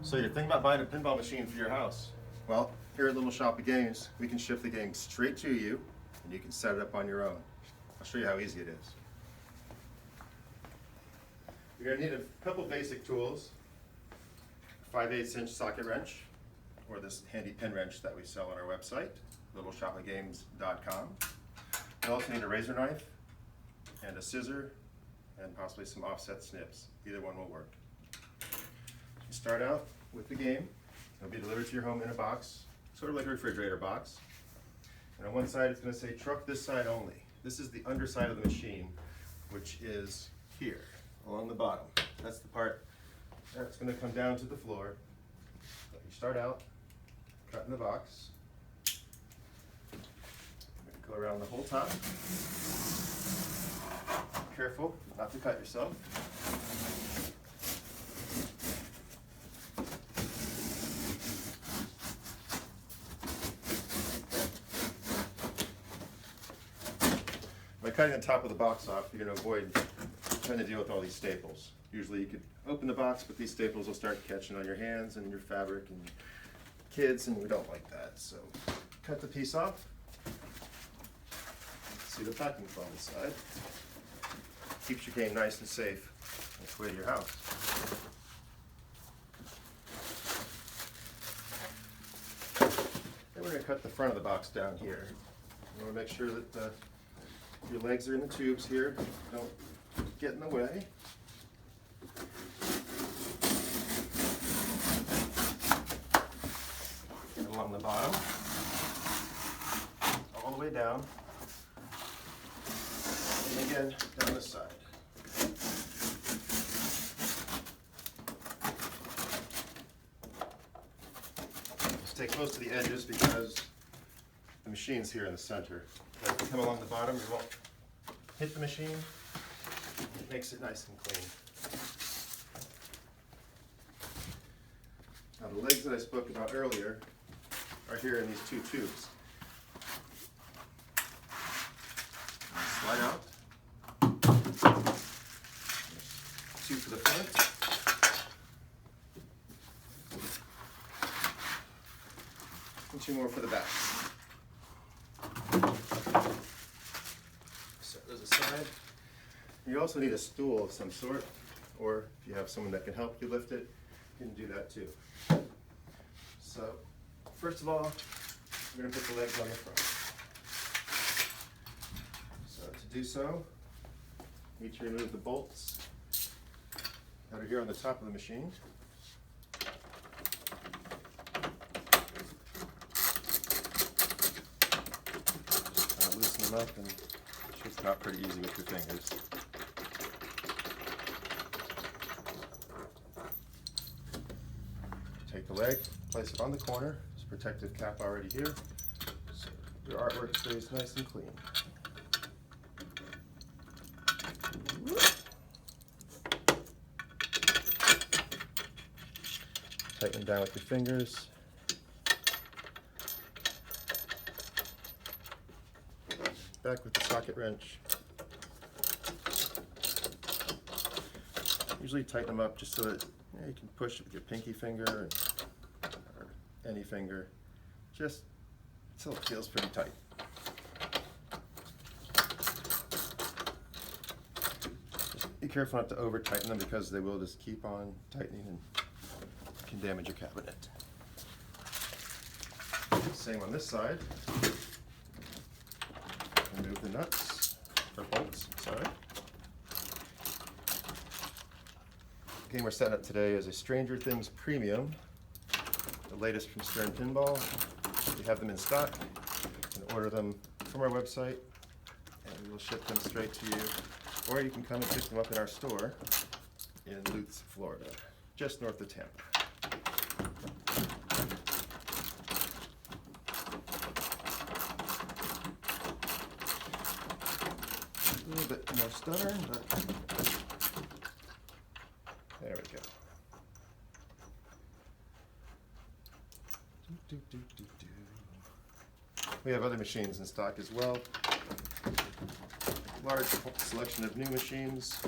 So you're thinking about buying a pinball machine for your house? Well, here at Little Shop of Games, we can ship the game straight to you, and you can set it up on your own. I'll show you how easy it is. You're going to need a couple basic tools: a 5/8" socket wrench, or this handy pin wrench that we sell on our website, littleshopofgames.com. You'll also need a razor knife, and a scissor, and possibly some offset snips. Either one will work. You start out with the game. It'll be delivered to your home in a box, sort of like a refrigerator box. And on one side it's going to say truck this side only. This is the underside of the machine, which is here along the bottom. That's the part that's going to come down to the floor. So you start out cutting the box. Go around the whole top. Careful not to cut yourself. By cutting the top of the box off, you're going to avoid trying to deal with all these staples. Usually you could open the box, but these staples will start catching on your hands and your fabric and kids, and we don't like that. So cut the piece off. See the packing foam inside. Keeps your game nice and safe on its way to your house. Then we're going to cut the front of the box down here. You want to make sure that your legs are in the tubes here, don't get in the way. And along the bottom, all the way down, and again down the side. Stay close to the edges because the machine's here in the center. If you come along the bottom, you won't hit the machine. It makes it nice and clean. Now the legs that I spoke about earlier are here in these two tubes. Slide out. Two for the front. And two more for the back. Set those aside. You also need a stool of some sort, or if you have someone that can help you lift it, you can do that too. So, first of all, we're going to put the legs on the front. So to do so, you need to remove the bolts that are here on the top of the machine. Loosen them up, and it should come out pretty easy with your fingers. Take the leg, place it on the corner. There's a protective cap already here, so your artwork stays nice and clean. Tighten them down with your fingers. Back with the socket wrench. Usually tighten them up just so that you can push it with your pinky finger or any finger, just so it feels pretty tight. Just be careful not to over tighten them because they will just keep on tightening and can damage your cabinet. Same on this side. Remove the nuts, or bolts, sorry. The game we're setting up today is a Stranger Things Premium, the latest from Stern Pinball. We have them in stock. You can order them from our website, and we will ship them straight to you. Or you can come and pick them up in our store in Lutz, Florida, just north of Tampa. A little bit more stuttering, but there we go. We have other machines in stock as well. Large selection of new machines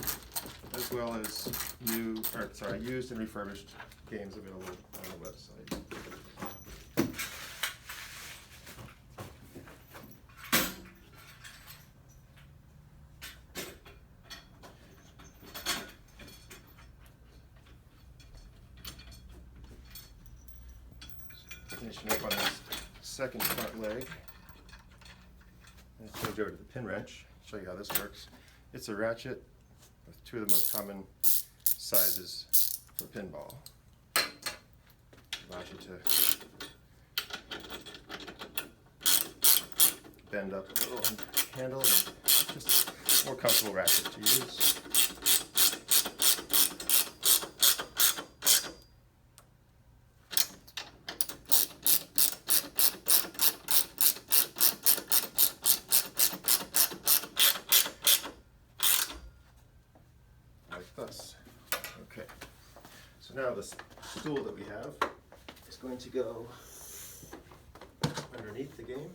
as well as used and refurbished games available on the website. Finishing up on this second front leg. Let's change over to the pin wrench, show you how this works. It's a ratchet with two of the most common sizes for pinball. Allows you to bend up a little handle, and just a more comfortable ratchet to use. Like this. Okay, so now this stool that we have is going to go underneath the game.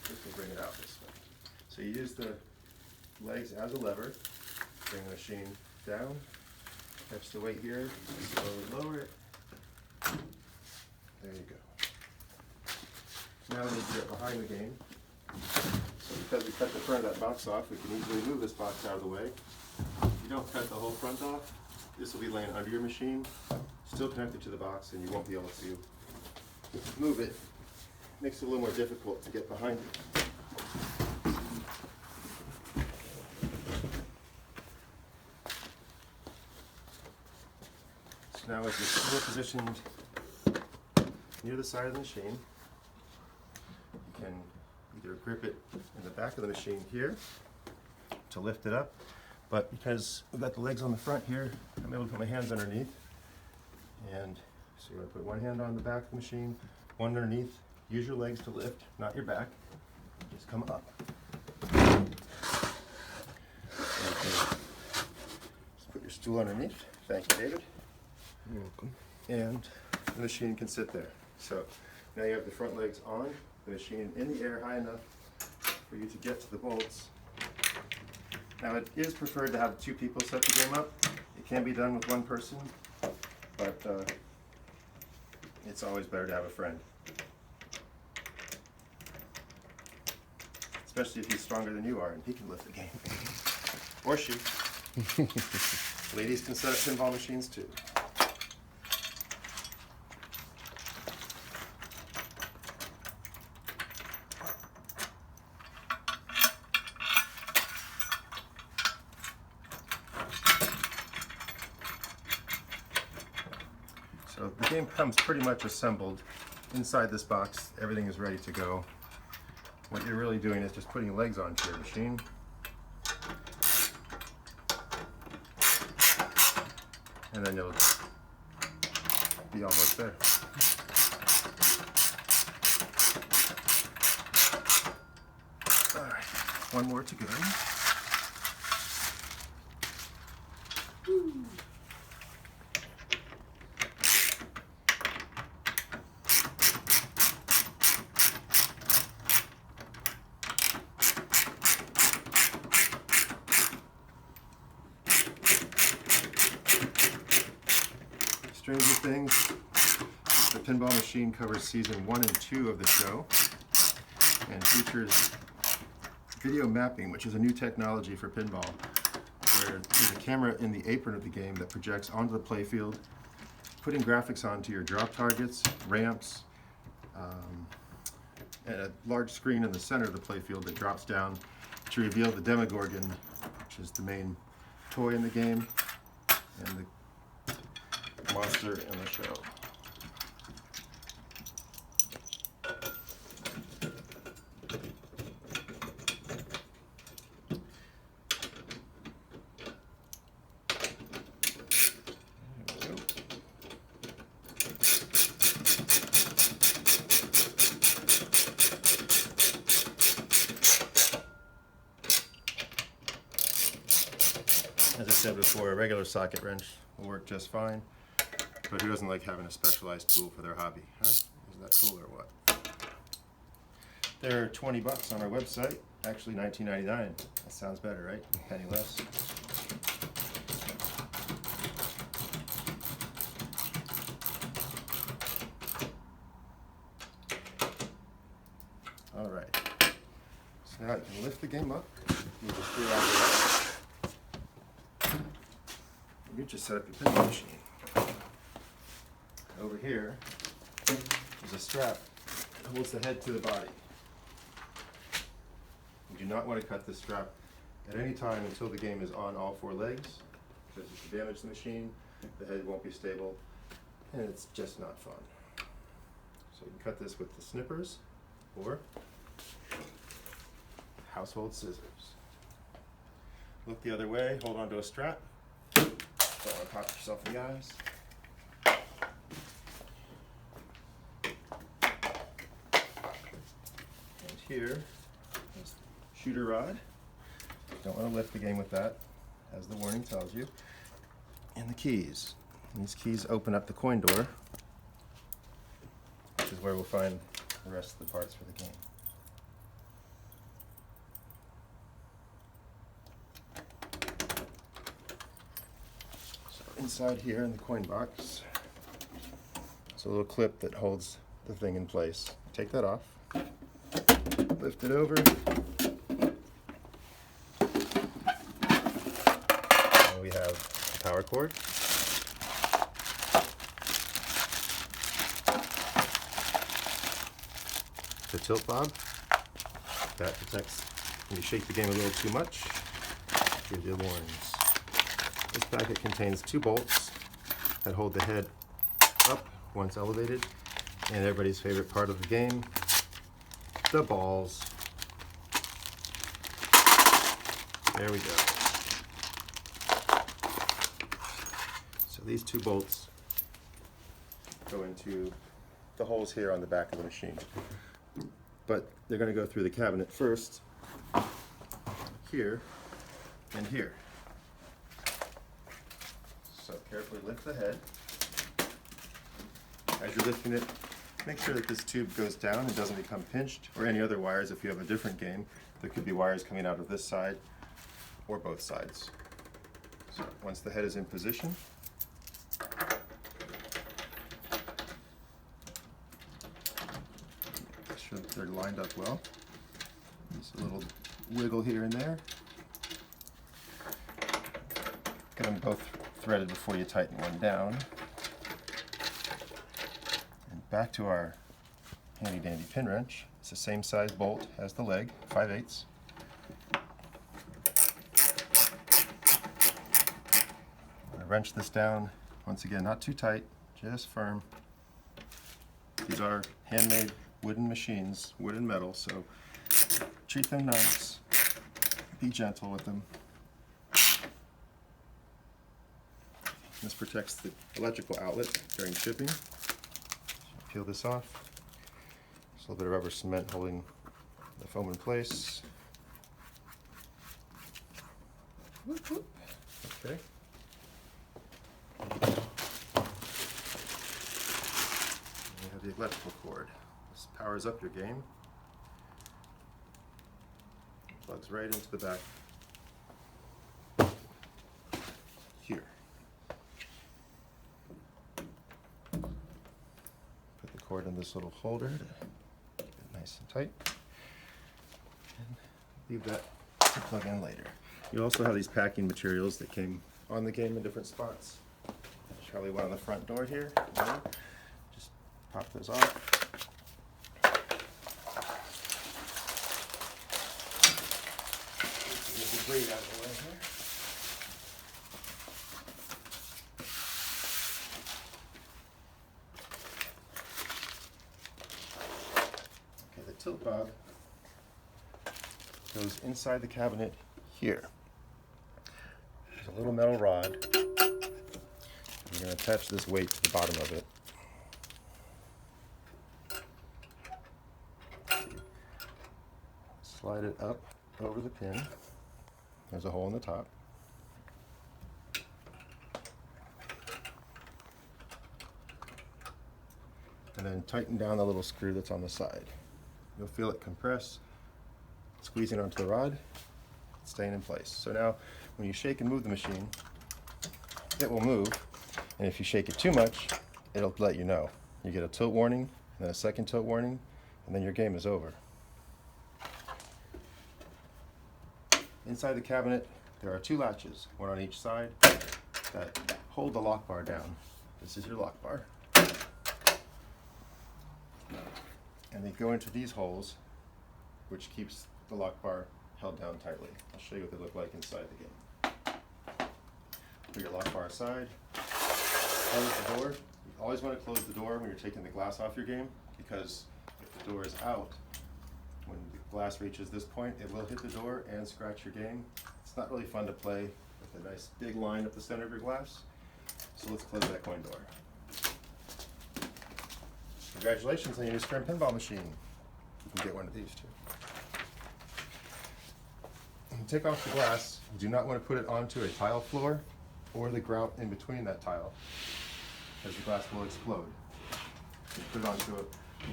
We can bring it out this way. So you use the legs as a lever, bring the machine down, catch the weight here, slowly lower it. There you go. Now we need to get behind the game. So because we cut the front of that box off, we can easily move this box out of the way. If you don't cut the whole front off, this will be laying under your machine, still connected to the box, and you won't be able to move it. Makes it a little more difficult to get behind it. So now as you're still positioned near the side of the machine, you can either grip it in the back of the machine here to lift it up, but because we've got the legs on the front here, I'm able to put my hands underneath. And so you're going to put one hand on the back of the machine, one underneath. Use your legs to lift, not your back. Just come up. Okay. Just put your stool underneath. Thank you, David. You're welcome. And the machine can sit there. So now you have the front legs on, the machine in the air high enough for you to get to the bolts. Now it is preferred to have two people set the game up. It can be done with one person, but it's always better to have a friend. Especially if he's stronger than you are and he can lift the game. Or she. Ladies can set up pinball machines too. So the game comes pretty much assembled. Inside this box, everything is ready to go. What you're really doing is just putting legs onto your machine. And then you'll be almost there. All right, one more to go. Woo. Stranger Things, the pinball machine covers season 1 and 2 of the show and features video mapping, which is a new technology for pinball, where there's a camera in the apron of the game that projects onto the playfield, putting graphics onto your drop targets, ramps, and a large screen in the center of the playfield that drops down to reveal the Demogorgon, which is the main toy in the game, and the monster in the show. As I said before, a regular socket wrench will work just fine. But who doesn't like having a specialized tool for their hobby, huh? Isn't that cool or what? They're $20 on our website. Actually, $19.99. That sounds better, right? A penny less. All right. So now you can lift the game up. Move the screw out of the way. You just set up your pinball machine. Over here is a strap that holds the head to the body. You do not want to cut this strap at any time until the game is on all four legs, because if you damage the machine, the head won't be stable, and it's just not fun. So you can cut this with the snippers or household scissors. Look the other way, hold on to a strap. Don't want to pop yourself in the eyes. And here is the shooter rod. Don't want to lift the game with that, as the warning tells you. And the keys. And these keys open up the coin door, which is where we'll find the rest of the parts for the game. So inside here in the coin box, there's a little clip that holds the thing in place. Take that off, lift it over, and we have a power cord. The tilt bob that protects when you shake the game a little too much, gives you warnings. This packet contains 2 bolts that hold the head up once elevated, and everybody's favorite part of the game, the balls. There we go. So these 2 bolts go into the holes here on the back of the machine. But they're going to go through the cabinet first, here and here. So carefully lift the head. As you're lifting it, make sure that this tube goes down and doesn't become pinched, or any other wires if you have a different game. There could be wires coming out of this side or both sides. So once the head is in position, they're lined up well. Just a little wiggle here and there. Get them both threaded before you tighten one down. And back to our handy dandy pin wrench. It's the same size bolt as the leg, 5/8. I wrench this down, once again, not too tight, just firm. These are handmade wooden machines, wood and metal, so treat them nice, be gentle with them. This protects the electrical outlet during shipping. So peel this off. Just a little bit of rubber cement holding the foam in place. Whoop, whoop. Okay. And you have the electrical cord. This powers up your game. Plugs right into the back here. Put the cord in this little holder to keep it nice and tight. And leave that to plug in later. You also have these packing materials that came on the game in different spots. There's probably one on the front door here. Just pop those off. Debris out of the way here. Okay, the tilt bob goes inside the cabinet here. There's a little metal rod. I'm going to attach this weight to the bottom of it. Slide it up over the pin. There's a hole in the top. And then tighten down the little screw that's on the side. You'll feel it compress squeezing onto the rod, staying in place. So now when you shake and move the machine, it will move, and if you shake it too much, it'll let you know. You get a tilt warning, then a second tilt warning, and then your game is over. Inside the cabinet, there are two latches, one on each side, that hold the lock bar down. This is your lock bar. And they go into these holes, which keeps the lock bar held down tightly. I'll show you what they look like inside the game. Put your lock bar aside, close the door. You always want to close the door when you're taking the glass off your game, because if the door is out, when the glass reaches this point, it will hit the door and scratch your game. It's not really fun to play with a nice big line up the center of your glass. So let's close that coin door. Congratulations on your new Scrim pinball machine. You can get one of these too. When you take off the glass, you do not want to put it onto a tile floor or the grout in between that tile, because the glass will explode. You put it onto a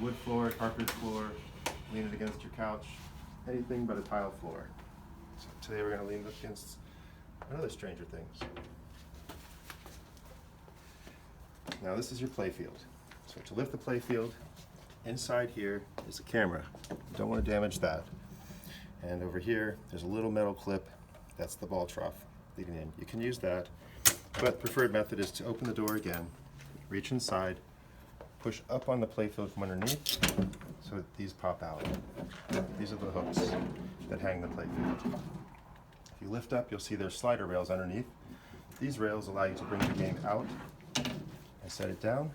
wood floor, a carpeted floor, lean it against your couch, anything but a tile floor. So today we're going to lean it against another Stranger Things. Now this is your playfield. So to lift the playfield, inside here is a camera. You don't want to damage that. And over here, there's a little metal clip. That's the ball trough leading in. You can use that, but the preferred method is to open the door again, reach inside, push up on the playfield from underneath, so that these pop out. These are the hooks that hang the playfield. If you lift up, you'll see there's slider rails underneath. These rails allow you to bring the game out and set it down,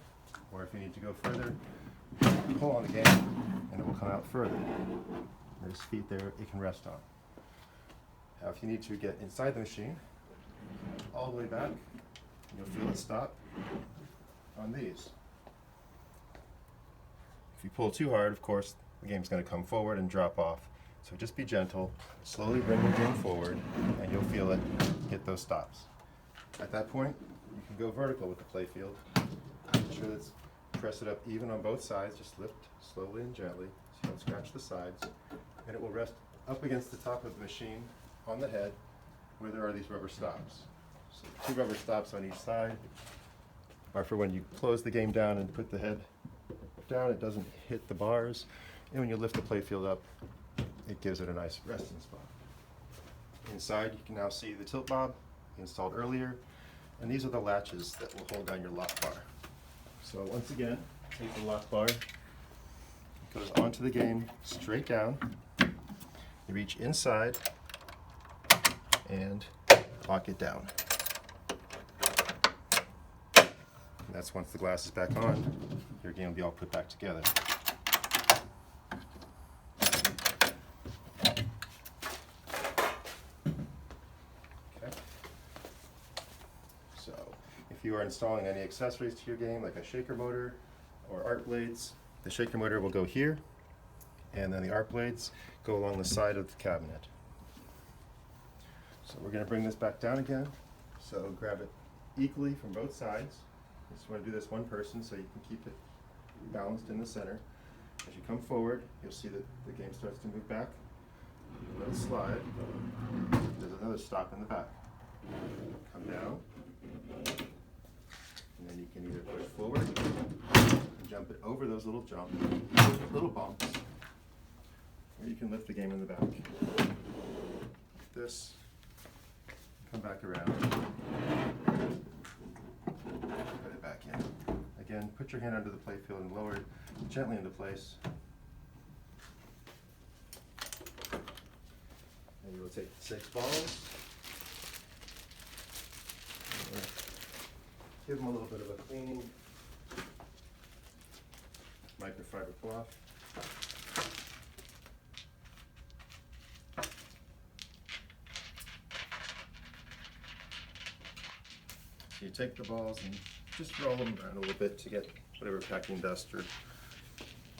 or if you need to go further, pull on the game and it will come out further. There's feet there it can rest on. Now if you need to get inside the machine, all the way back, you'll feel it stop on these. If you pull too hard, of course, the game's going to come forward and drop off. So just be gentle, slowly bring the game forward, and you'll feel it hit those stops. At that point, you can go vertical with the playfield. Make sure that press it up even on both sides. Just lift slowly and gently so you don't scratch the sides. And it will rest up against the top of the machine on the head where there are these rubber stops. So 2 rubber stops on each side are for when you close the game down and put the head down, it doesn't hit the bars. And when you lift the playfield up, it gives it a nice resting spot. Inside, you can now see the tilt bob installed earlier, and these are the latches that will hold down your lock bar. So once again, take the lock bar, it goes onto the game straight down. You reach inside and lock it down. And that's once the glass is back on, your game will be all put back together. So, if you are installing any accessories to your game, like a shaker motor or arc blades, the shaker motor will go here, and then the arc blades go along the side of the cabinet. So we're going to bring this back down again. So grab it equally from both sides. I just want to do this one person so you can keep it balanced in the center. As you come forward, you'll see that the game starts to move back. Let it slide. There's another stop in the back. Come down. And then you can either push forward and jump it over those little bumps, or you can lift the game in the back. Like this. Come back around. Put it back in. Again, put your hand under the playfield and lower it gently into place. And you will take 6 balls. Give them a little bit of a cleaning. Microfiber cloth. You take the balls and just roll them around a little bit to get whatever packing dust or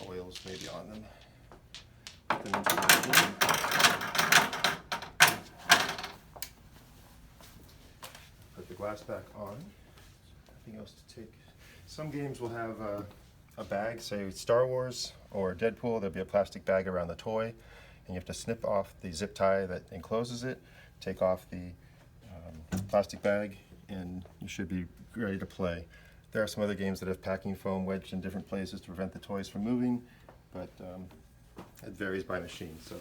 oils may be on them. Put them into the machine. Put the glass back on. Nothing else to take. Some games will have a bag, say Star Wars or Deadpool. There'll be a plastic bag around the toy. and you have to snip off the zip tie that encloses it, take off the plastic bag, and you should be ready to play. There are some other games that have packing foam wedged in different places to prevent the toys from moving, but it varies by machine. So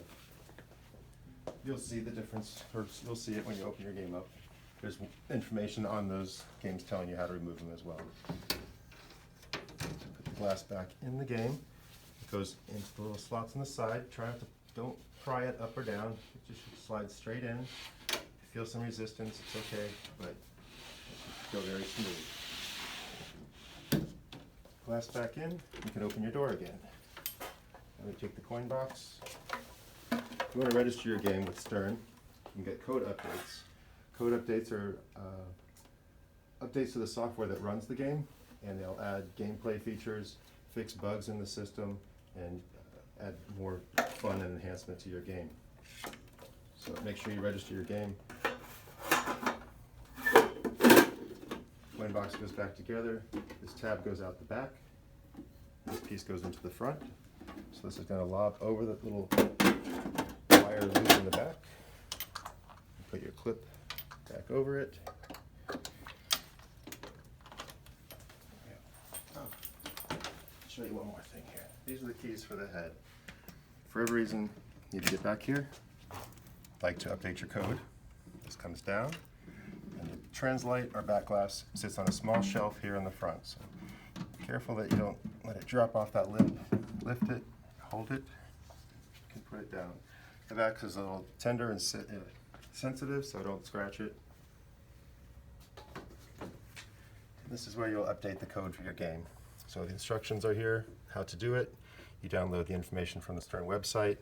you'll see the difference, or you'll see it when you open your game up. There's information on those games telling you how to remove them as well. Put the glass back in the game. It goes into the little slots on the side. Don't pry it up or down. It just slides straight in. If you feel some resistance, it's okay, but it should go very smooth. Glass back in, you can open your door again. Now we take the coin box. If you want to register your game with Stern, you can get code updates. Code updates are updates to the software that runs the game, and they'll add gameplay features, fix bugs in the system, and add more fun and enhancement to your game. So make sure you register your game. Coin box goes back together. This tab goes out the back. This piece goes into the front. So this is going to lob over the little wire loop in the back. Put your clip back over it. I'll show you one more thing here. These are the keys for the head. For every reason, you need to get back here. Like to update your code. This comes down. And the translate or back glass sits on a small shelf here in the front. So careful that you don't let it drop off that lip. Lift it, hold it, you can put it down. The back is a little tender and sensitive, so don't scratch it. This is where you'll update the code for your game. So the instructions are here, how to do it. You download the information from the Stern website,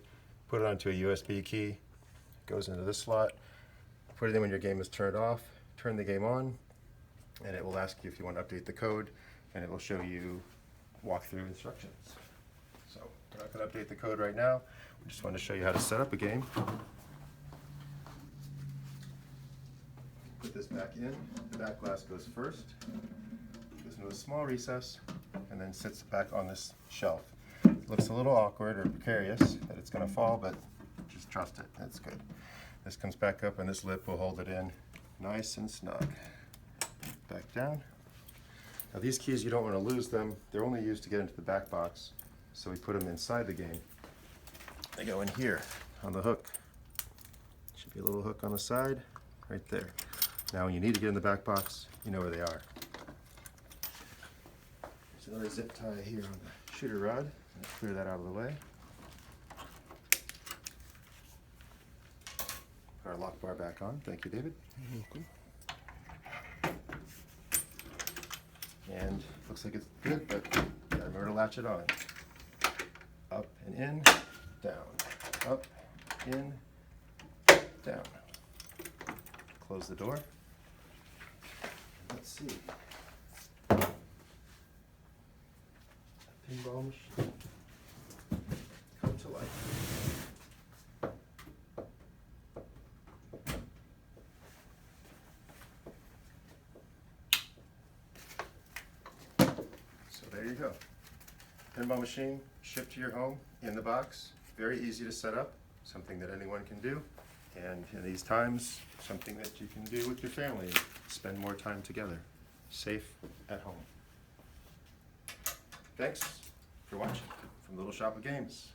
put it onto a USB key, it goes into this slot, put it in when your game is turned off, turn the game on, and it will ask you if you want to update the code, and it will show you walkthrough instructions. So we're not going to update the code right now. We just want to show you how to set up a game. Put this back in. The back glass goes first. Goes into a small recess and then sits back on this shelf. It looks a little awkward or precarious that it's going to fall, but just trust it. That's good. This comes back up and this lip will hold it in nice and snug. Back down. Now these keys, you don't want to lose them. They're only used to get into the back box. So we put them inside the game. They go in here on the hook. Should be a little hook on the side, right there. Now when you need to get in the back box, you know where they are. There's another zip tie here on the shooter rod. Let's clear that out of the way. Put our lock bar back on. Thank you, David. You're welcome. And looks like it's good, but you gotta remember to latch it on. Up and in, down. Up, in, down. Close the door. Let's see. A pinball machine. Come to life. There you go. Pinball machine shipped to your home in the box. Very easy to set up, something that anyone can do. And in these times, something that you can do with your family and spend more time together, safe at home. Thanks for watching from Little Shop of Games.